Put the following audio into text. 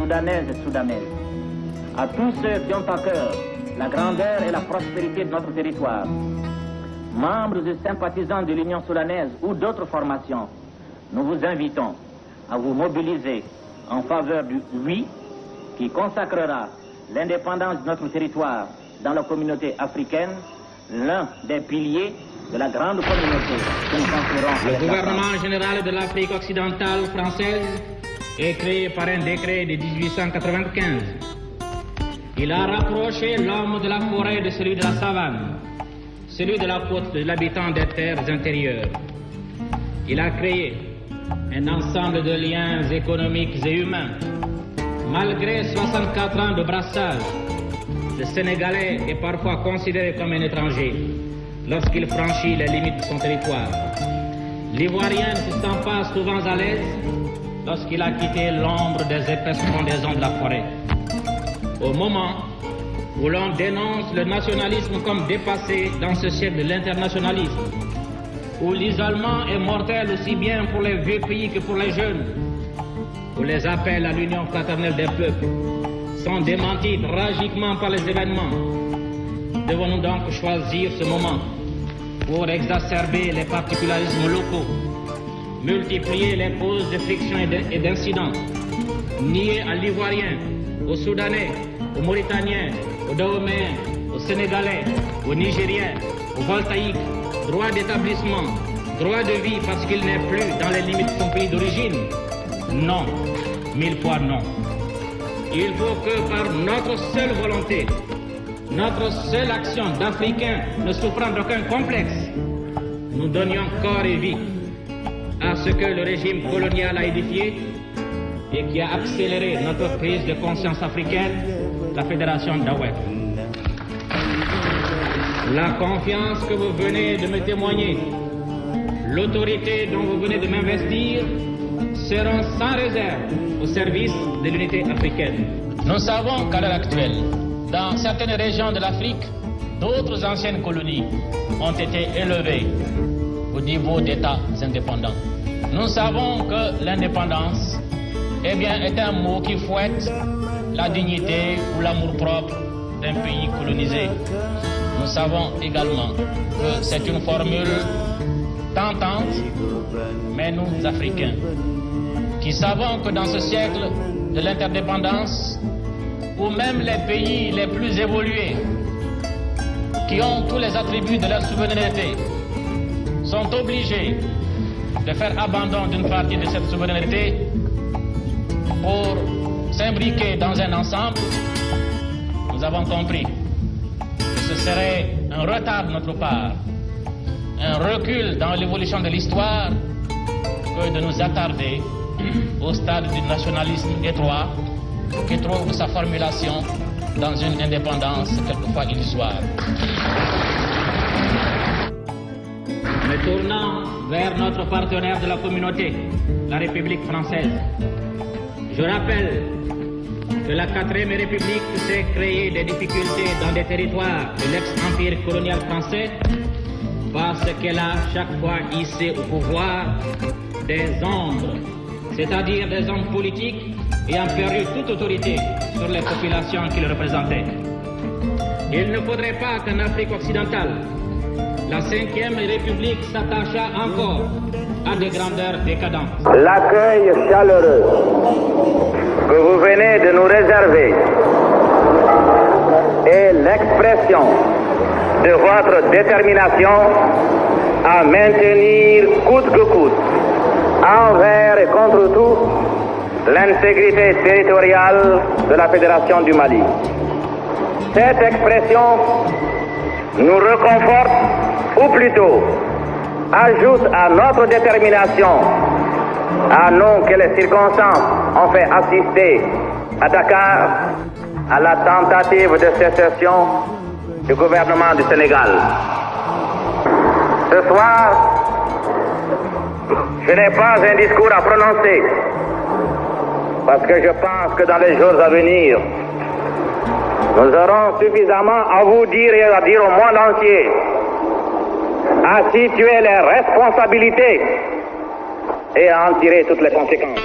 Soudanaises et Soudanaises, à tous ceux qui ont à cœur la grandeur et la prospérité de notre territoire, membres et sympathisants de l'Union soudanaise ou d'autres formations, nous vous invitons à vous mobiliser en faveur du oui qui consacrera l'indépendance de notre territoire dans la communauté africaine, l'un des piliers de la grande communauté que nous construirons. Le gouvernement général de l'Afrique occidentale française est créé par un décret de 1895. Il a rapproché l'homme de la forêt de celui de la savane, celui de la côte de l'habitant des terres intérieures. Il a créé un ensemble de liens économiques et humains. Malgré 64 ans de brassage, le Sénégalais est parfois considéré comme un étranger lorsqu'il franchit les limites de son territoire. L'Ivoirien ne se sent pas souvent à l'aise lorsqu'il a quitté l'ombre des épaisses frondaisons de la forêt. Au moment où l'on dénonce le nationalisme comme dépassé dans ce siècle de l'internationalisme, où l'isolement est mortel aussi bien pour les vieux pays que pour les jeunes, où les appels à l'union fraternelle des peuples sont démentis tragiquement par les événements, devons-nous donc choisir ce moment pour exacerber les particularismes locaux, multiplier les causes de friction et d'incidents, nier à l'Ivoirien, aux Soudanais, aux Mauritaniens, aux Dahoméens, aux Sénégalais, aux Nigériens, aux Voltaïques, droit d'établissement, droit de vie parce qu'il n'est plus dans les limites de son pays d'origine? Non, 1000 fois non. Il faut que par notre seule volonté, notre seule action d'Africains ne souffrant d'aucun complexe, nous donnions corps et vie à ce que le régime colonial a édifié et qui a accéléré notre prise de conscience africaine, la Fédération d'Awek. La confiance que vous venez de me témoigner, l'autorité dont vous venez de m'investir, seront sans réserve au service de l'unité africaine. Nous savons qu'à l'heure actuelle, dans certaines régions de l'Afrique, d'autres anciennes colonies ont été élevées au niveau d'États indépendants. Nous savons que l'indépendance est un mot qui fouette la dignité ou l'amour-propre d'un pays colonisé. Nous savons également que c'est une formule tentante, mais nous, Africains, qui savons que dans ce siècle de l'interdépendance, où même les pays les plus évolués, qui ont tous les attributs de leur souveraineté, sont obligés de faire abandon d'une partie de cette souveraineté pour s'imbriquer dans un ensemble, nous avons compris que ce serait un retard de notre part, un recul dans l'évolution de l'histoire, que de nous attarder au stade du nationalisme étroit qui trouve sa formulation dans une indépendance quelquefois illusoire. Me tournant vers notre partenaire de la communauté, la République française, je rappelle que la 4e République s'est créée des difficultés dans des territoires de l'ex-empire colonial français parce qu'elle a chaque fois hissé au pouvoir des ombres, c'est-à-dire des hommes politiques ayant perdu toute autorité sur les populations qui le représentaient. Il ne faudrait pas qu'en Afrique occidentale, la 5e République s'attachât encore à des grandeurs décadentes. L'accueil chaleureux que vous venez de nous réserver est l'expression de votre détermination à maintenir coûte que coûte, envers et contre tout, l'intégrité territoriale de la Fédération du Mali. Cette expression nous réconforte, ou plutôt ajoute à notre détermination, à nous que les circonstances ont fait assister à Dakar à la tentative de sécession du gouvernement du Sénégal. Ce soir, je n'ai pas un discours à prononcer, parce que je pense que dans les jours à venir, nous aurons suffisamment à vous dire et à dire au monde entier, à situer les responsabilités et à en tirer toutes les conséquences.